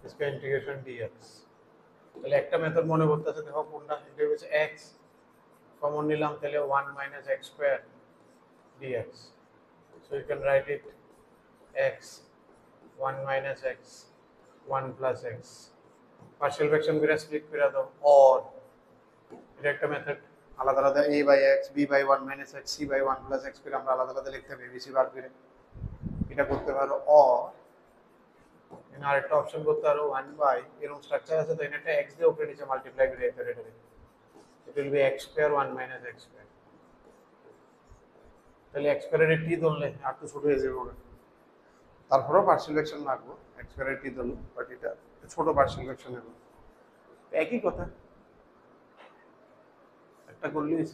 इसका integration dx তাহলে একটা মেথড মনে করতেছে দেখো কোনটা, এটা হচ্ছে x কমন নিলাম তাহলে 1 minus x square dx, so you can write it x 1 minus x 1 plus x partial fraction করে স্প্লিট করে দাও, or এটা একটা মেথড আলাদা আলাদা a by x b by 1 minus x c by 1 plus x করে আমরা আলাদা আলাদা লিখতে পারি abc বার করে, এটা করতে পারো। or এখানে আরেকটা অপশন করতে পারো 1 বাই এরকম স্ট্রাকচার আছে তো এটা x দিয়ে উপরে নিচে মাল্টিপ্লাই করে এটা will be x square 1 minus x square, তাহলে x square এর t ধরলে আর তো ছোট হয়ে যাবে, তারপরেও পার্শিয়াল ফ্র্যাকশন লাগবে x square এর t ধরলে, বাট এটা ছোট পার্শিয়াল ফ্র্যাকশন হবে, একই কথা একটা করলেই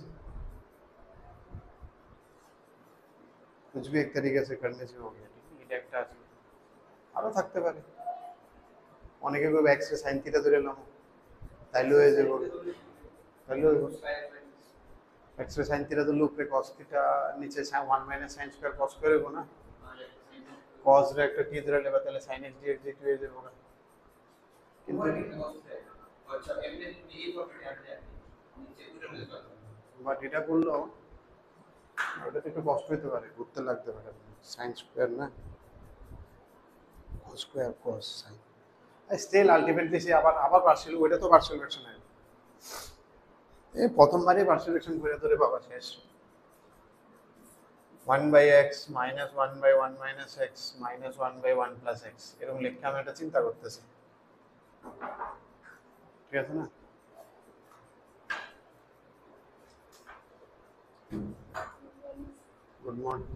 कुछ भी एक तरीके से करने से हो गया, ठीक है এটা একটা আছে, আরো থাকতে পারে অনেকে কই x এর sin থিটা ধরে নাও তাইলে হয়ে যাবে, তাইলে x এর sin থিটা ধরলে উপরে cos থিটা নিচে 1 minus sin square cos square হবে না, cos এর একটা t ধরে নেবা তাহলে sin x dx dt হয়ে যাবে না, কিন্তু আচ্ছা এমনি এই প্রপার্টি আছে নিচে পুরো মিলে যাবে, বাট এটা করলো ওটা একটু কষ্ট হতে পারে, ঘুরতে লাগতে পারে, sin স্কয়ার না cos square cos sin still ultimately সে আবার পার্শিয়াল, ওইটা তো পার্শিয়াল ফ্র্যাকশন হয়, এই প্রথমবারই পার্শিয়াল ফ্র্যাকশন করে ধরে বাবা শেষ, 1 by x minus 1 by 1 minus x minus 1 by 1 plus x এরকম লিখে আমি এটা চিন্তা করতেছি, ঠিক আছে না? গুড মর্নিং,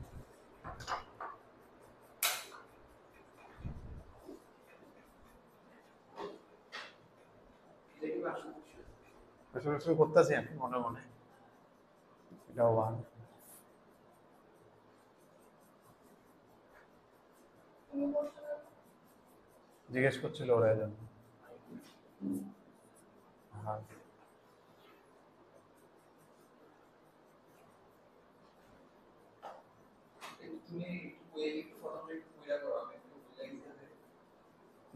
পার্শিয়াল করতেছি আমি মনে মনে, এটা 1 জিজ্ঞেস করছিল ওরা এজন, হ্যাঁ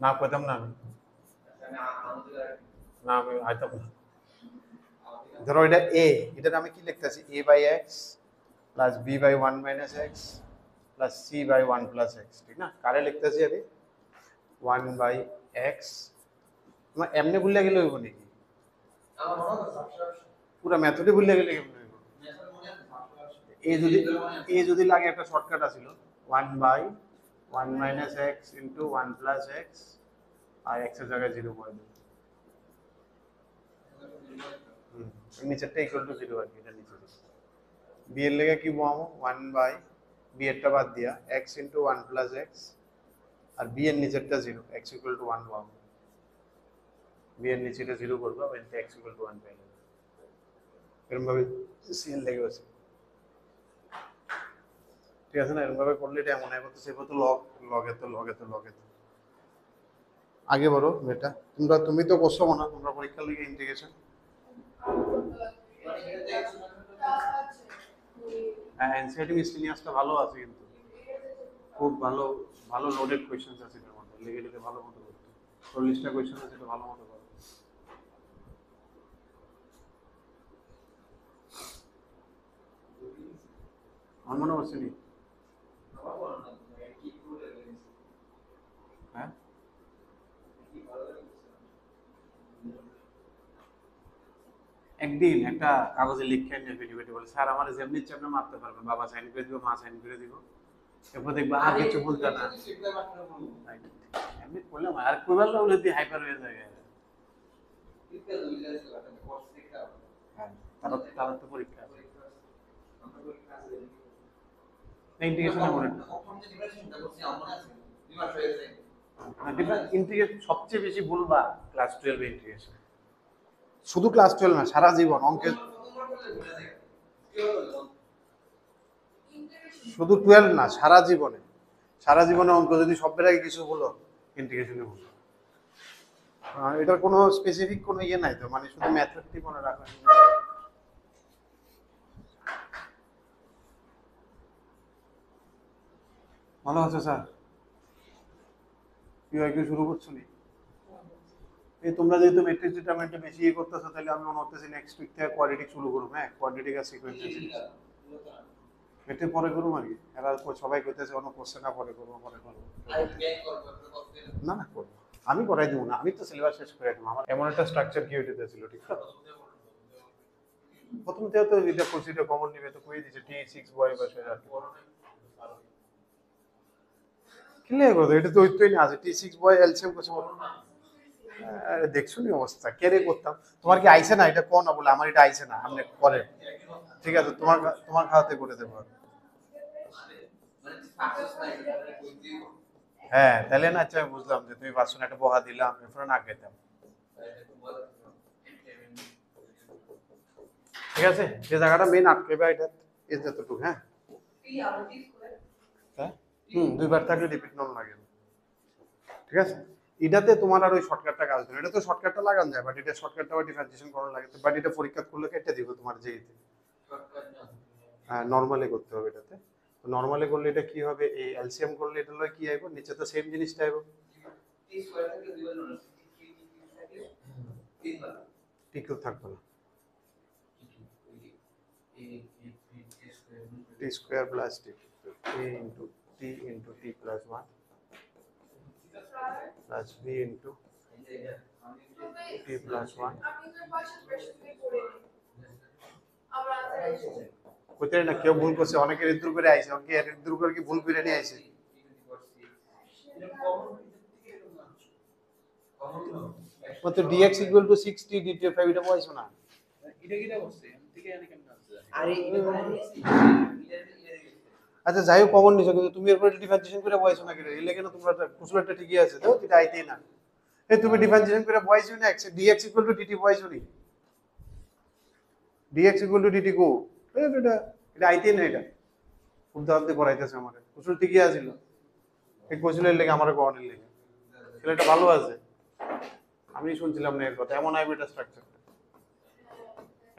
না পেতাম না আমি, না আমি আইতাম না, ধরো এটা a, এটার আমি কি লিখতেছি a by x plus b by 1 minus x plus c by 1 plus x, ঠিক না? কারে লিখতেছি আমি 1 by x, তোমার এমনি ভুলে গেলে হইব নাকি? পুরো মেথডে ভুলে গেলে কেমন হইব? এ যদি লাগে একটা শর্টকাট আছিল 1 by 1 minus x into 1 plus x R x এর জায়গায় 0 করে দেব, নিচেরটা ইকুয়াল টু 0 আর কি, এটা নিচে b এর লেগে কি পাবো 1 বাই b এরটা বাদ দিয়া x into 1 plus x আর b এর নিচেরটা 0 x equal to 1 পাবো, b এর নিচেটা 0 করবো আর এতে x equal to 1 পেয়ে যাবো, এরকম ভাবে c এর লেগে আছে, ঠিক আছে না? এরকম ভাবে করলে এটা মনে হয় করতেছে এবার তো লগ এত আগে বলো বেটা, তুমি তো করছো না তোমরা পরীক্ষার লিগে ইন্টিগ্রেশন, হ্যাঁ এনসিআরটি মিসলিনিয়াসটা ভালো আছে কিন্তু খুব ভালো ভালো লোডেড কোয়েশ্চেন্স আছে এর মধ্যে, লিখে ভালো মতো করতে 40টা কোয়েশ্চেন আছে, এটা ভালো মতো করো, আমার মনে হচ্ছে নি হ্যাঁ একদিন একটা কাগজে লিখে নিয়ে ভিডিও বলে স্যার আমার যেমনি ইচ্ছে আপনি মারতে পারবেন, বাবা সাইন করে দিব, মা সাইন করে দিব, এরপর দেখবা আর কিছু বলতে না, এমনি করলাম আর কইবার লাগলে দিয়ে হাইপার হয়ে যায়, তারা তো পরীক্ষা ইন্টিগ্রেশন ইন্টিগ্রেশন সবচেয়ে বেশি ভুলবা ক্লাস 12 ইন্টিগ্রেশন, শুধু ক্লাস 12 না সারা জীবন অঙ্কের, শুধু 12 না সারা জীবনে অঙ্ক যদি শব্দের আগে কিছু বলো ইন্টিগ্রেশনে বলো, এটার কোনো স্পেসিফিক কোনো ইয়ে নাই তো, মানে শুধু ম্যাথডটি মনে রাখা, ভালো আছে স্যার, কি হয় কি শুরু করছো নি? এই তোমরা যেহেতু ম্যাট্রিক্স ডিটারমিনেন্টে বেশি ইয়ে করতেছো, তাহলে আমি মনে হচ্ছে নেক্সট উইক থেকে কোয়াড্রেটিক শুরু করব। হ্যাঁ, কোয়াড্রেটিক আর সিকোয়েন্সিয়াল সিরিজ এটা পরে করব আর কি। এরা সবাই কইতেছে অন্য কোশ্চেন না পরে করব, পরে করব। না না করব, আমি করাই দেবো না, আমি তো সিলেবাস শেষ করে দেবো। আমার এমন একটা স্ট্রাকচার কি হইতে ছিল, ঠিক আছে? প্রথম থেকে তো এটা প্রসিডিউর কমন নিবে, তো কই দিছে T6 বয় বসে আর কি ক্লিয়ার করো, এটা তো হইতোই না। আছে T6 বয় এলসিএম কিছু আরে দেখছো নি অবস্থা কেরে করতাম। তোমার কি আইছে না এটা কোন না বলে আমার এটা আইছে না, আপনি করে ঠিক আছে, তোমার তোমার খাওয়াতে করে দেবো। হ্যাঁ তাহলে না, আচ্ছা বুঝলাম যে তুমি পাঁচশো একটা বহা দিলাম, এরপরে না খেতাম। ঠিক আছে, যে জায়গাটা মেন আটকেবে এটা এই যতটুকু। হ্যাঁ হ্যাঁ দুইবার থাকলে রিপিট নন লাগে। ঠিক আছে, এটাতে তোমার আর ওই শর্টকাটটা কাজ দেবে। এটা তো শর্টকাটটা লাগান যায়, বাট এটা শর্টকাটটা আবার ডিফারেন্সিয়েশন করা লাগে। বাট এটা পরীক্ষা করলে কেটে দিব তোমার যে হ্যাঁ নরমালি করতে হবে এটাতে। তো নরমালি করলে এটা কি হবে, এই এলসিএম করলে এটা লয় কি আইব, নিচে তো সেম জিনিসটা আইব। টিকিউ থাকবে না, টি স্কয়ার প্লাস টি into T into T plus 1 plus B into T plus 1। কোথায় না কেউ ভুল করছে, অনেকে দূর করে আইছে, অনেকে দূর করে কি ভুল করে নিয়ে আইছে। কত dx equal to 6t dt 5 এটা পাইছো না? এটা কিটা করছে এম থেকে এনে কেমন আছে? আরে এটা কমন আচ্ছা যাই হোক কমন নিছো, কিন্তু তুমি এরপর ডিফারেন্সিয়েশন করে পাইছো না কেন? এলে কেন তোমরা কুসুলটা ঠিকই আছে তো, এটা আইতেই না। এই তুমি ডিফারেন্সিয়েশন করে পাইছো না dx equal to dt পাইছো নি? dx equal to dt কো এটা এটা আইতেই না। এটা খুব দাঁড়াতে করাইতেছে আমারে, কুসুল ঠিকই আছিল। এই কুসুলের লেগে আমারে কোয়ানের লেগে ছেলেটা ভালো আছে, আমি শুনছিলাম না এর কথা। এমন আইবে এটা স্ট্রাকচার,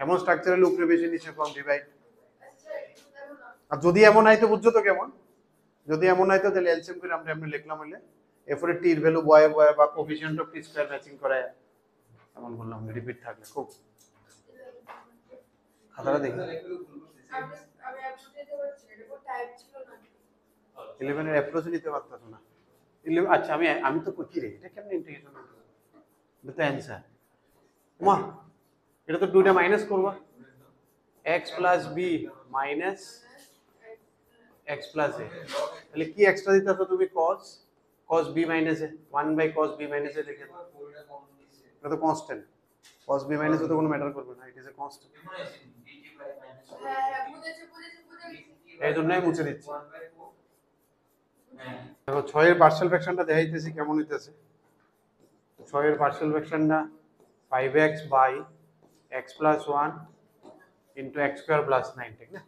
এমন স্ট্রাকচারের উপরে বেশি নিচে কম ডিভাইড। আর যদি এমন আইতো বুঝছো তো কেমন, যদি এমন আইতো তাহলে এলসিএম করে আমরা এমনি লিখলাম হইলে এরপরে টি এর ভ্যালু বয় বয় বা coefficient of T square matching করে এমন বললাম, রিপিট থাকলে খুব খাতাটা দেখি। 11 এর অ্যাপ্রোচ নিতে পারতাছ না। 11 আচ্ছা আমি তো কই রে, এটা কেমনে ইন্টিগ্রেশন হবে? এটা তো অ্যানসার মা, এটা তো দুইটা মাইনাস করবা, x plus b minus x plus a। তাহলে কি এক্সট্রা দিতেছো তুমি? cos b minus a, 1 by cos b minus a লিখে দাও। এটা তো constant, cos b minus a তো কোনো ম্যাটার করবে না, ইট ইজ এ কনস্ট্যান্ট। এই জন্যই মুছে দিচ্ছি। দেখো 6 এর পার্শিয়াল ফ্র্যাকশনটা দেখাইতেছি কেমন হইতেছে। 6 এর পার্শিয়াল ফ্র্যাকশনটা 5x by x plus 1 into x square plus 9, ঠিক না?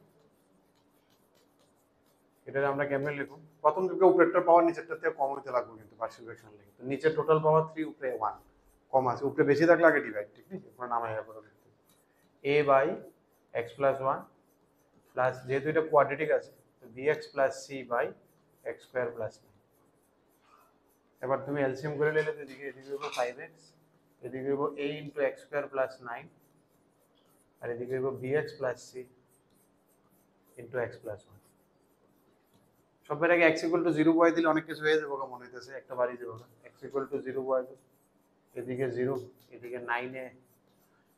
এটা আমরা কেমনে লিখব? প্রথম দিকে উপরেরটা পাওয়ার নিচেরটার থেকে কম হইতে লাগবে, কিন্তু পার্শিয়াল ফ্র্যাকশন লিখে তো নিচে টোটাল পাওয়ার 3 উপরে 1 কম আছে, উপরে বেশি থাকলে আগে ডিভাইড, ঠিক না? এরপর নামাইয়া পড়ো লিখতে a by x plus 1 plus, যেহেতু এটা কোয়াড্রেটিক আছে তো bx plus c by x square plus 9। এবার তুমি এলসিএম করে নিলে তো এদিকে হবে 5x, এদিকে হবে a into x square plus 9, আর এদিকে হবে bx plus c into x plus 1। সবের আগে x ইকুয়াল টু 0 বয় দিলে অনেক কিছু হয়ে যাবে মনে হইতেছে, একটা বাড়ি যাবে না। x ইকুয়াল টু 0 বয় দাও, এদিকে 0, এদিকে 9 এ,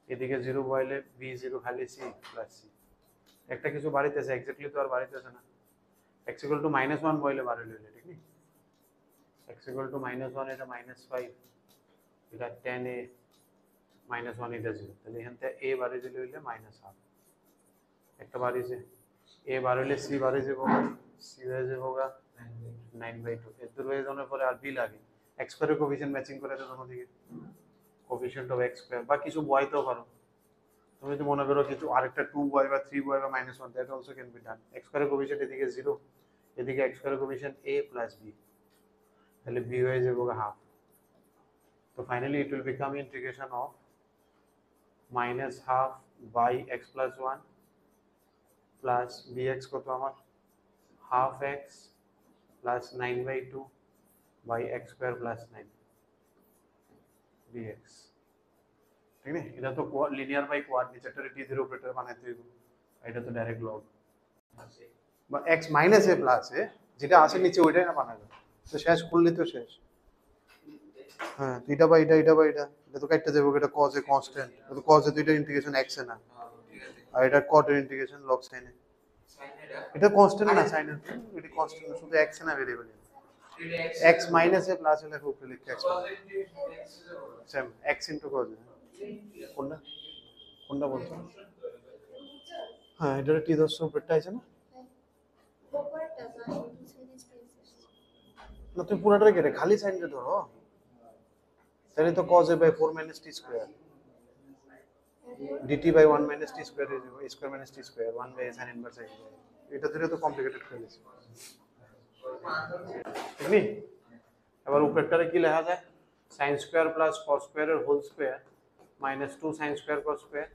এদিকে 0 বয়লে b0 খালি c প্লাস c। একটা কিছু বাড়িতেছে, এক্স্যাক্টলি তো আর বাড়িতেছে না। x ইকুয়াল টু -1 বয়লে বাড়ি লইলে, ঠিক না? x ইকুয়াল টু -1 এটা -5, এটা 10a -1 এটা 0, তাহলে এখান থেকে a বাড়ি দিলে হইলে -1/2। একটা বাড়িছে a বাড়িলে c বাড়ি যাবো, c হয়ে যাবোগা 9/2। এর দূর হয়ে যাওয়ার পরে আর b লাগে, x স্কয়ারের কোএফিসিয়েন্ট ম্যাচিং করে দাও দোনো দিকে, কোএফিসিয়েন্ট অফ x স্কয়ার বা কিছু বয়তেও পারো তুমি। যদি মনে করো কিছু আরেকটা 2 বয় বা 3 বয় বা -1, that also can be done. x স্কয়ারের কোএফিসিয়েন্ট এদিকে 0, এদিকে x স্কয়ারের কোএফিসিয়েন্ট a প্লাস b, তাহলে b হয়ে যাবোগা 1/2। তো finally it will become integration of -1/2 by x plus 1 plus bx কত আমার 1/2x plus 9/2 by x square plus 9। dx ঠিক না এটা তো লিনিয়ার বাই কোয়াড নিচেরটা t0 অপারেটর বানাইতে হইব এটা তো ডাইরেক্ট লগ বা x minus a plus a যেটা আছে নিচে ওইটাই না বানাবে তো শেষ করলে তো শেষ হ্যাঁ তো এটা বা এটা এটা তো কাটতে যাবে এটা cos a কনস্ট্যান্ট তো cos a তো এটা ইন্টিগ্রেশন x এ না আর এটা cot এর ইন্টিগ্রেশন log sin a এটা কনস্ট্যান্ট না sin এর এটা কনস্ট্যান্ট শুধু x এ না variable x minus a plus a লেখা উপরে লিখে x same x into cos a কোনটা কোনটা বলছো হ্যাঁ এটা t10 উপরেরটা আছে না না তুমি পুরোটাই কেটে খালি সাইনটা ধরো তাহলে তো cos a by 4 minus t square dt by 1 minus t square is a square minus t square 1 by sin inverse x এটা ধরে তো কমপ্লিকেটেড করে দিয়েছি ঠিক নি এবার উপরেরটারে কি লেখা যায় sin square plus cos square এর whole square minus 2 sin square cos square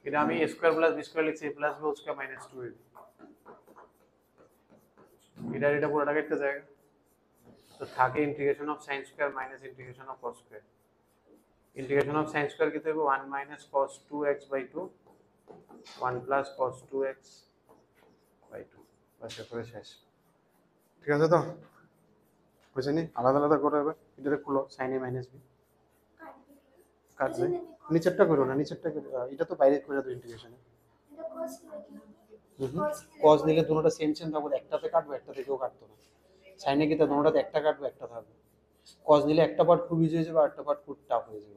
এটা আমি a square plus b square লিখছি a plus b whole square minus 2 এটা পুরোটা কেটে যায় তো থাকে integration of sin square minus integration of cos square integration of sin square कितने को 1 minus cos 2x by 2 1 plus cos 2x by 2 बस ये पूरे शेष ठीक है तो कुछ नहीं আলাদা আলাদা করে হবে এটা খুলো sin a minus b কাট দে নিচেরটা করো না নিচেরটা করো এটা তো বাইরে করে দাও ইন্টিগ্রেশনে cos নিলে দুটোটা সেম সেম থাকবে একটাতে কাটবে একটা থেকেও কাটতো না sin এ কি তো দুটোটাতে একটা কাটবে একটা থাকবে cos নিলে একটা পার্ট খুব ইজি হয়ে যাবে আর একটা পার্ট খুব টাফ হয়ে যাবে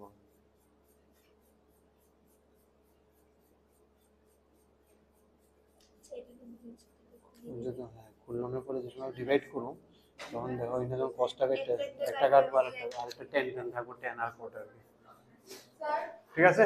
যদি হ্যাঁ খুলনের পরে যে সময় ডিভাইড করুন তখন দেখো এটা যখন cosটাকে একটা কাটবো আর একটা টেন থাকবো 10 আর 4 ঠিক আছে